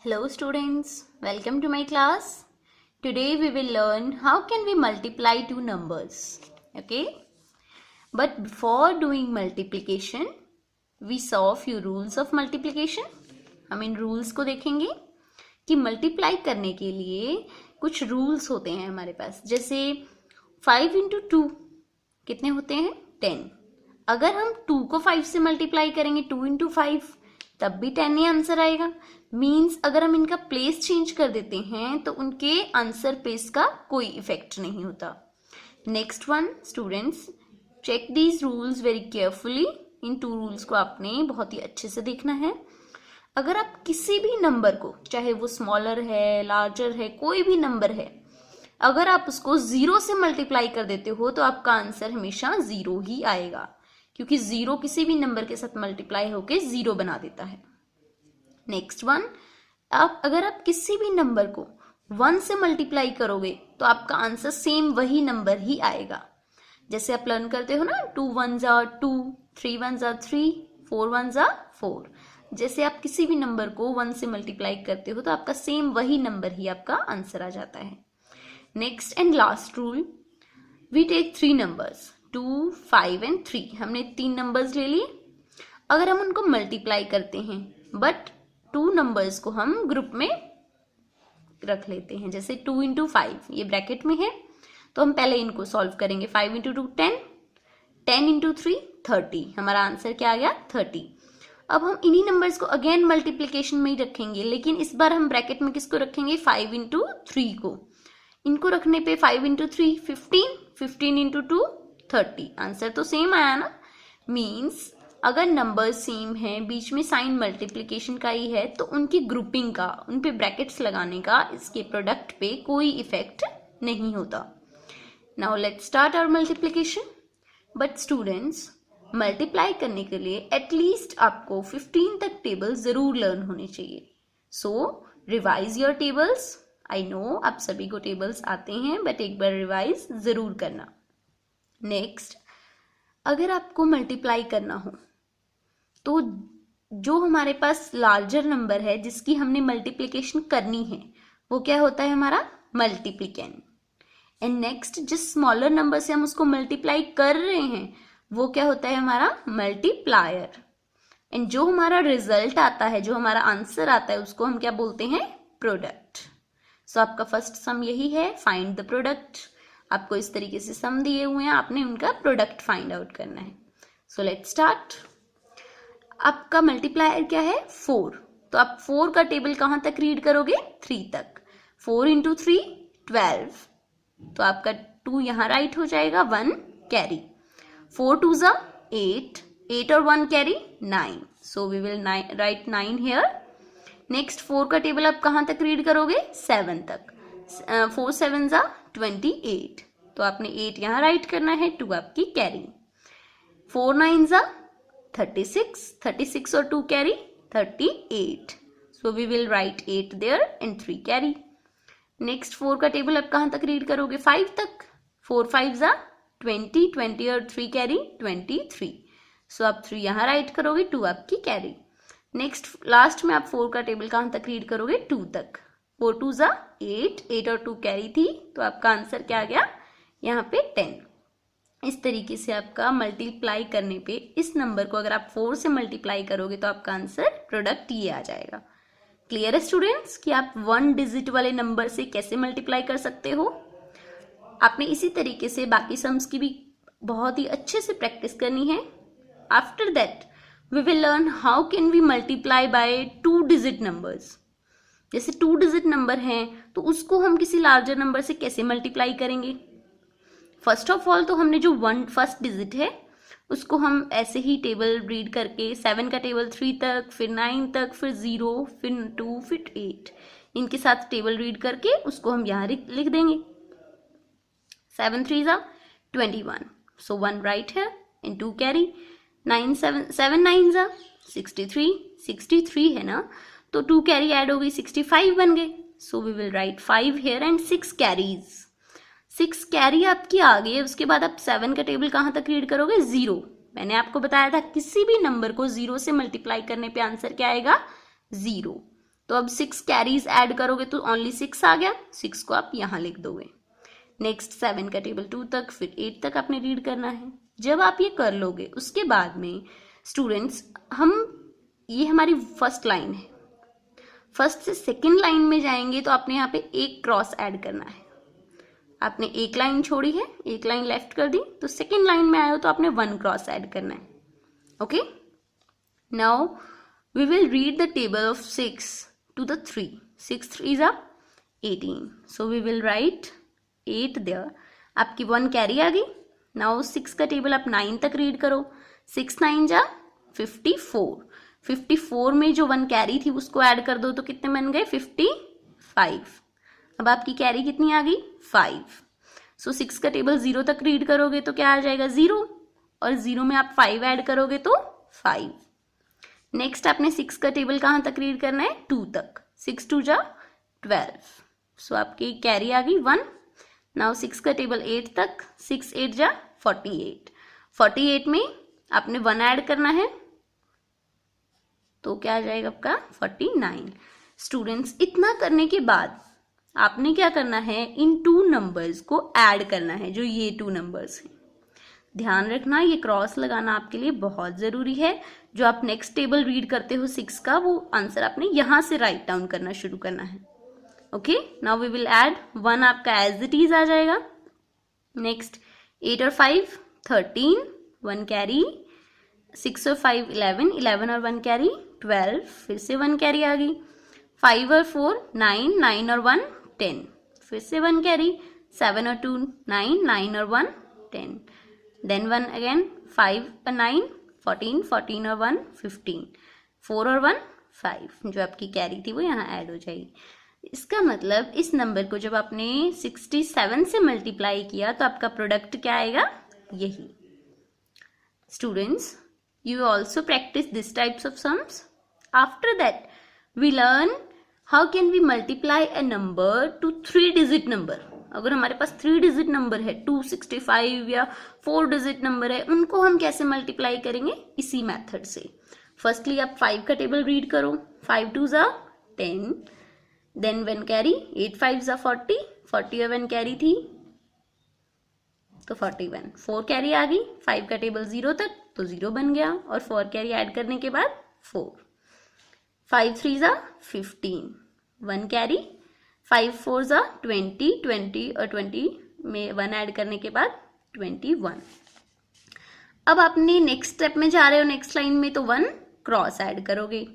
Hello students, welcome to my class. Today we will learn how can we multiply two numbers. Okay? But before doing multiplication, we saw few rules of multiplication. हम इन rules को देखेंगे कि multiply करने के लिए कुछ rules होते हैं हमारे पास. जैसे 5 into 2 कितने होते हैं? 10. अगर हम 2 को 5 से multiply करेंगे 2 into 5 तब भी 10 ही आंसर आएगा. मीन्स अगर हम इनका प्लेस चेंज कर देते हैं तो उनके आंसर पे इसका कोई इफेक्ट नहीं होता. Next one students, check these rules very carefully. इन टू रूल्स को आपने बहुत ही अच्छे से देखना है. अगर आप किसी भी नंबर को, चाहे वो स्मॉलर है, लार्जर है, कोई भी नंबर है, अगर आप उसको 0 से मल्टीप्लाई कर देते हो तो आपका आंसर हमेशा 0 ही आएगा, क्योंकि 0 किसी भी नंबर के साथ मल्टीप्लाई होके 0 बना देता है. नेक्स्ट वन, अगर आप किसी भी नंबर को 1 से मल्टीप्लाई करोगे तो आपका आंसर सेम वही नंबर ही आएगा. जैसे आप लर्न करते हो ना, 2 1s are 2, 3 1s are 3, 4 1s are 4. जैसे आप किसी भी नंबर को 1 से मल्टीप्लाई करते हो तो आपका सेम वही नंबर ही आपका आंसर आ जाता है. Next and last rule, we take 3 numbers 2, 5 and 3. हमने 3 नंबर्स ले लिए. अगर हम उनको मल्टीप्लाई करते हैं बट 2 नंबर्स को हम ग्रुप में रख लेते हैं, जैसे 2 into 5 ये ब्रैकेट में है तो हम पहले इनको सॉल्व करेंगे. 5 into 2 10, 10 into 3 30. हमारा आंसर क्या आ गया? 30. अब हम इन्हीं नंबर्स को अगेन मल्टीप्लिकेशन में ही रखेंगे, लेकिन इस बार हम ब्रैकेट में किसको रखेंगे? 5 into 3 को. इनको रखने पे 5 into 3 15, 15 into 2 30. आंसर तो सेम आया ना. मीन्स अगर नंबर सेम है, बीच में साइन मल्टीप्लिकेशन का ही है, तो उनकी ग्रुपिंग का, उन पे ब्रैकेट्स लगाने का इसके प्रोडक्ट पे कोई इफेक्ट नहीं होता. Now let's start our multiplication. But students, multiply करने के लिए एटलीस्ट आपको 15 तक टेबल जरूर लर्न होने चाहिए. So revise your tables. I know आप सभी को टेबल्स आते हैं, बट एक बार रिवाइज जरूर करना. नेक्स्ट, अगर आपको मल्टीप्लाई करना हो तो जो हमारे पास लार्जर नंबर है जिसकी हमने मल्टीप्लिकेशन करनी है वो क्या होता है? हमारा मल्टीप्लिकेंड. एंड नेक्स्ट, जिस स्मॉलर नंबर से हम उसको मल्टीप्लाई कर रहे हैं वो क्या होता है? हमारा मल्टीप्लायर. एंड जो हमारा रिजल्ट आता है, जो हमारा आंसर आता है, उसको हम क्या बोलते हैं? प्रोडक्ट. सो आपका फर्स्ट सम यही है, फाइंड द प्रोडक्ट. आपको इस तरीके से सम दिए हुए हैं, आपने उनका प्रोडक्ट फाइंड आउट करना है. So let's start. आपका मल्टीप्लायर क्या है? 4. तो आप 4 का टेबल कहां तक रीड करोगे? 3 तक. 4 into 3 12. तो आपका 2 यहां राइट हो जाएगा, 1 कैरी. 4 2s are 8, 8 और 1 carry 9. So we will write 9 here. Next 4 का टेबल आप कहां तक रीड करोगे? 7 तक. 4 7s are 28. तो आपने 8 यहां राइट करना है, 2 आपकी कैरी. 4 9s are 36, 36 और 2 carry 38. So we will write 8 there and 3 carry. Next 4 का टेबल आप कहां तक रीड करोगे? 5 तक. 4 5s are 20, 20 और 3 कैरी 23. सो आप 3 यहां राइट करोगे, 2 आपकी कैरी. नेक्स्ट लास्ट में आप 4 का टेबल कहां तक रीड करोगे? 2 तक. 4 2s are 8, 8 और 2 कैरी थी, तो आपका आंसर क्या आ गया? यहाँ पे 10. इस तरीके से आपका मल्टीप्लाई करने पे इस नंबर को अगर आप 4 से मल्टीप्लाई करोगे तो आपका आंसर प्रोडक्ट ये आ जाएगा. क्लियर है स्टूडेंट्स कि आप 1 डिजिट वाले नंबर से कैसे मल्टीप्लाई कर सकते हो? आपने इसी तरीके से बाकी सम्स की भी बहुत ही अच्छे से प्रैक्टिस करनी है. After that we will learn how can we multiply by 2 digit numbers. जैसे 2 डिजिट नंबर हैं तो उसको हम किसी लार्जर नंबर से कैसे मल्टीप्लाई करेंगे? फर्स्ट ऑफ ऑल तो हमने जो 1 फर्स्ट डिजिट है उसको हम ऐसे ही टेबल रीड करके 7 का टेबल 3 तक, फिर 9 तक, फिर 0, फिर 2, फिर 8, इनके साथ टेबल रीड करके उसको हम यहाँ लिख देंगे. 7 3s are 21. सो 1 राइट है एंड 2 कैरी. 7 9s are 63, 63 है ना, तो 2 कैरी ऐड हो गई, 65 बन गए. So we will write 5 here and 6 carries. 6 carry आपकी आ गई है. उसके बाद आप 7 का टेबल कहां तक रीड करोगे? 0. मैंने आपको बताया था किसी भी नंबर को 0 से मल्टीप्लाई करने पे आंसर क्या आएगा? 0. तो अब 6 कैरीज ऐड करोगे तो ओनली 6 आ गया, 6 को आप यहाँ लिख दोगे। नेक्स्ट 7 का टेबल 2 तक, फिर 8 तक आपने रीड करना है। जब आप ये कर लोगे उसके बाद में स्टूडेंट्स ये हमारी फर्स्ट लाइन है, फर्स्ट से सेकेंड लाइन में जाएंगे तो आपने यहाँ पे एक क्रॉस ऐड करना है। आपने एक लाइन छोड़ी है, एक लाइन लेफ्ट कर दी, तो सेकेंड लाइन में आए हो तो आपने 1 क्रॉस ऐड करना है। Okay, now we will read the table of 6 to the 3. 6 3s are 18. So we will write 8 there. आपकी 1 कैरी आ गई। नाउ 6 का टेबल आप 9 तक रीड करो। 6 9 जा 54। 54 में जो 1 कैरी थी उसको ऐड कर दो तो कितने बन गए 55। अब आपकी कैरी कितनी आ गई 5। सो 6 का टेबल 0 तक रीड करोगे तो क्या आ जाएगा 0, और 0 में आप 5 ऐड करोगे तो 5। नेक्स्ट आपने 6 का टेबल कहाँ तक रीड करना है 2 तक। 6 2 जा 12। सो आपकी कैरी आ गई 1। नाउ 6 का टेबल 8 तक। 6 8 जा 48। 48 में आपने 1 ऐड करना है तो क्या आ जाएगा आपका 49। स्टूडेंट्स, इतना करने के बाद आपने क्या करना है, इन 2 नंबर्स को ऐड करना है, जो ये 2 नंबर्स हैं। ध्यान रखना, ये क्रॉस लगाना आपके लिए बहुत ज़रूरी है। जो आप नेक्स्ट टेबल रीड करते हो 6 का, वो आंसर आपने यहाँ से राइट डाउन करना शुरू करना है। Okay, now we will add 1 आपका एज इट इज आ जाएगा। नेक्स्ट 8 और 5 13, 1 कैरी। 6 और 5 11, 11 और 1 कैरी 12, फिर से 1 कैरी आ गई। 5 और 4 9, 9 और 1 10, फिर से 1 कैरी। 7 और 2 9, 9 और 1 10, देन 1 अगेन। 5 और 9 14, 14 और 1 15, 4 और 1 5। जो आपकी कैरी थी वो यहाँ ऐड हो जाएगी। इसका मतलब इस नंबर को जब आपने 67 से मल्टीप्लाई किया तो आपका प्रोडक्ट क्या आएगा, यही। Students, you also practice this types of sums. After that we learn how can we multiply a number to 3 digit number. अगर हमारे पास 3 डिजिट नंबर है 265 या 4 डिजिट नंबर है, उनको हम कैसे मल्टीप्लाई करेंगे, इसी मेथड से। फर्स्टली आप 5 का टेबल रीड करो। 5 2 जा 10, देन 1 कैरी। 8 5 जा 40, 40 और 1 कैरी थी तो 41। 4 कैरी आ गई। 5 का टेबल 0 तक तो 0 बन गया, और 4 कैरी ऐड करने के बाद 4। 5 3 जा 15, 1 कैरी। 5 4 जा 20, 20 और 20 में 1 ऐड करने के बाद 21। अब आपने नेक्स्ट स्टेप में जा रहे हो, नेक्स्ट लाइन में, तो 1 क्रॉस ऐड करोगे।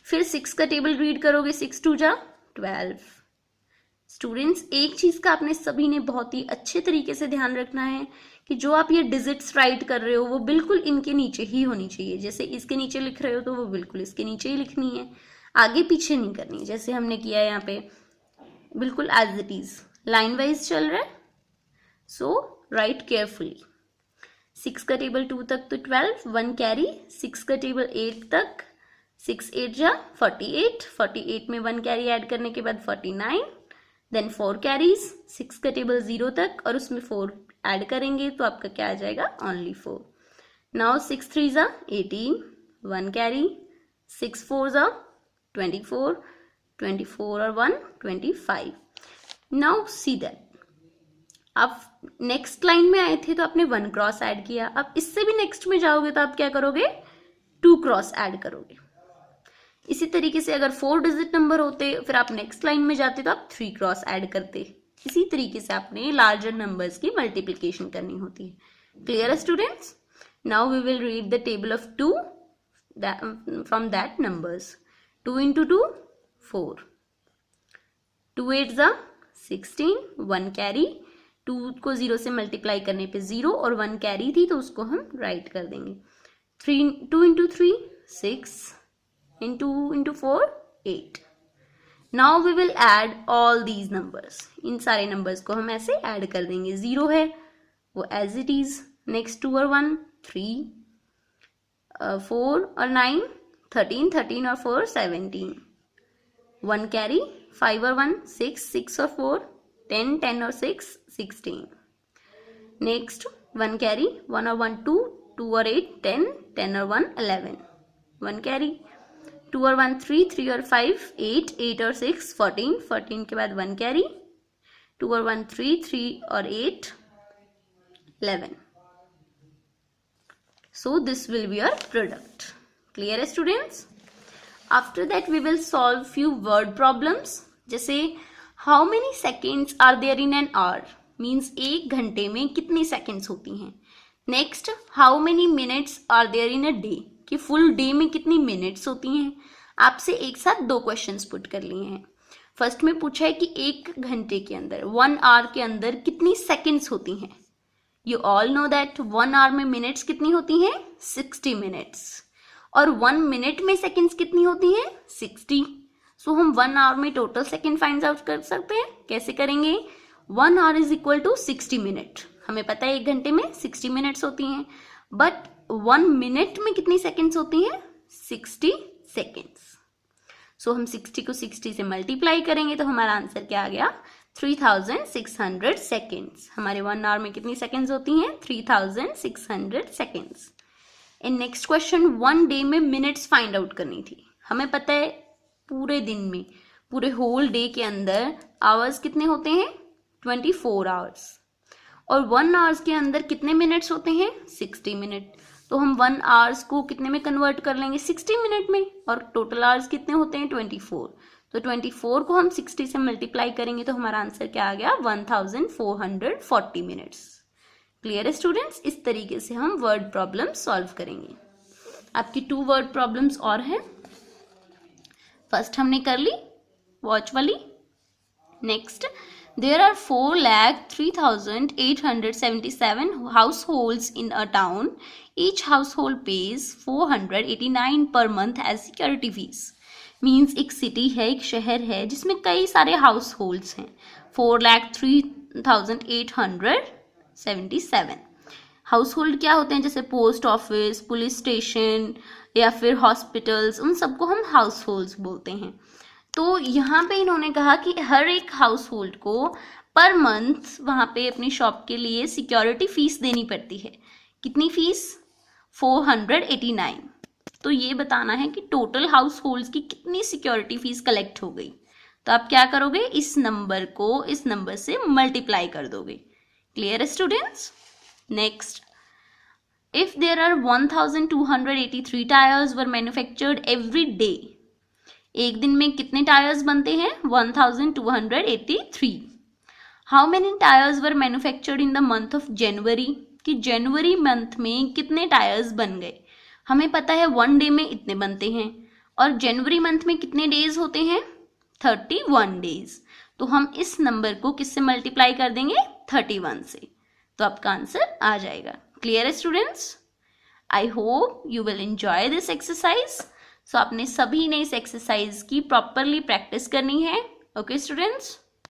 फिर 6 का टेबल रीड करोगे। 6 2 जा 12। स्टूडेंट्स, एक चीज का आपने सभी ने बहुत ही अच्छे तरीके से ध्यान रखना है कि जो आप ये डिजिट्स राइट कर रहे हो वो बिल्कुल इनके नीचे ही होनी चाहिए। जैसे इसके नीचे लिख रहे हो तो वो बिल्कुल इसके नीचे ही लिखनी है, आगे पीछे नहीं करनी। जैसे हमने किया है यहाँ पे, बिल्कुल as it is line wise चल रहा है। सो राइट केयरफुली। 6 का टेबल 2 तक तो 12, 1 कैरी। 6 का टेबल 8 तक। 6 8 जा 48, 48 में 1 कैरी ऐड करने के बाद 49, देन 4 कैरीज। 6 का टेबल 0 तक और उसमें 4 ऐड करेंगे तो आपका क्या आ जाएगा, ओनली 4। नाउ 6 3 जा 18, 1 कैरी। 6 4 जा 24, 24 और 1 25। नाउ सी दैट आप नेक्स्ट लाइन में आए थे तो आपने 1 क्रॉस ऐड किया। अब इससे भी नेक्स्ट में जाओगे तो आप क्या करोगे, 2 क्रॉस ऐड करोगे। इसी तरीके से अगर 4 डिजिट नंबर होते फिर आप नेक्स्ट लाइन में जाते तो आप 3 क्रॉस ऐड करते। इसी तरीके से आपने लार्जर नंबर्स की मल्टीप्लिकेशन करनी होती है। Clear students? Now we will read the table of 2 from that numbers. 2 into 2 4, 2 8 जा 16, 1 कैरी। 2 को 0 से मल्टीप्लाई करने पे 0 और 1 कैरी थी तो उसको हम राइट कर देंगे। 2 into 3 6, and 2 into 4 8. Now we will add all these numbers. इन सारे नंबर्स को हम ऐसे ऐड कर देंगे। 0 है वो एज इट इज। नेक्स्ट 2 और 1 3, 4 और 9 13, 13 और 4 17, 1 कैरी। 5 और 1 6, 6 और 4 10, 10 और 6 16। Next 1 carry. 1 और 1 2, 2 और 8 10, 10 और 1 11, 1 कैरी। 2 और 1 3, 3 और 5 8, 8 और 6 14, 14 के बाद 1 कैरी, 2 और 1 3, 3 और 8 11. So this will be your product. Clear students? After that we will solve few word problems. जैसे how many seconds are there in an hour? Means एक घंटे में कितनी seconds होती हैं. Next, how many minutes are there in a day? कि full day में कितनी minutes होती हैं. आपसे एक साथ दो questions put कर लिए हैं. फर्स्ट में पूछा है कि एक घंटे के अंदर 1 hour के अंदर कितनी seconds होती हैं. You all know that 1 hour में minutes कितनी होती हैं 60 minutes और 1 minute में seconds कितनी होती हैं 60. So हम 1 hour में total second find out कर सकते हैं. कैसे करेंगे? 1 hour is equal to 60 minute. हमें पता है एक घंटे में 60 minutes होती हैं, but 1 minute में कितनी seconds होती हैं 60 seconds. So हम 60 को 60 से मल्टीप्लाई करेंगे तो हमारा आंसर क्या आ गया 3600 seconds. हमारे 1 hour में कितनी seconds होती हैं 3600 seconds. In next question 1 day में minutes फाइंड आउट करनी थी. हमें पता है पूरे दिन में पूरे होल डे के अंदर आवर्स कितने होते हैं 24 hours और 1 hours के अंदर कितने मिनट्स होते हैं 60 मिनट. तो हम 1 hours को कितने में कन्वर्ट कर लेंगे 60 मिनट में और टोटल आवर्स कितने होते हैं 24. तो 24 को हम 60 से मल्टीप्लाई करेंगे तो हमारा आंसर क्या आ गया 1440 मिनट्स. क्लियर है स्टूडेंट्स? इस तरीके से हम वर्ड प्रॉब्लम सॉल्व करेंगे. आपकी 2 वर्ड प्रॉब्लम्स और हैं. फर्स्ट हमने कर ली वॉच वाली. Next, there are 4,03,877 households in a town. Each household pays 489 per month as security fees. Means एक सिटी है, एक शहर है जिसमें कई सारे हाउस होल्ड्स हैं. 4,03,877 हाउस होल्ड क्या होते हैं जैसे पोस्ट ऑफिस, पुलिस स्टेशन या फिर हॉस्पिटल्स, उन सबको हम हाउस होल्ड्स बोलते हैं. तो यहाँ पे इन्होंने कहा कि हर एक हाउस होल्ड को पर मंथ वहाँ पे अपनी शॉप के लिए सिक्योरिटी फीस देनी पड़ती है. कितनी फीस 489. तो ये बताना है कि टोटल हाउस होल्ड्स की कितनी सिक्योरिटी फीस कलेक्ट हो गई. तो आप क्या करोगे इस नंबर को इस नंबर से मल्टीप्लाई कर दोगे. क्लियर है students? Next, if there are 1283 tyres were manufactured every day. एक दिन में कितने टायर्स बनते हैं 1283. How many tyres were manufactured in the month of January. कि जनवरी मंथ में कितने टायर्स बन गए. हमें पता है 1 डे में इतने बनते हैं और जनवरी मंथ में कितने डेज होते हैं 31 डेज. तो हम इस नंबर को किससे मल्टीप्लाई कर देंगे 31 से. तो आपका आंसर आ जाएगा. क्लियर है students? I hope you will enjoy this exercise. So आपने सभी ने इस एक्सरसाइज की प्रॉपरली प्रैक्टिस करनी है. Okay students?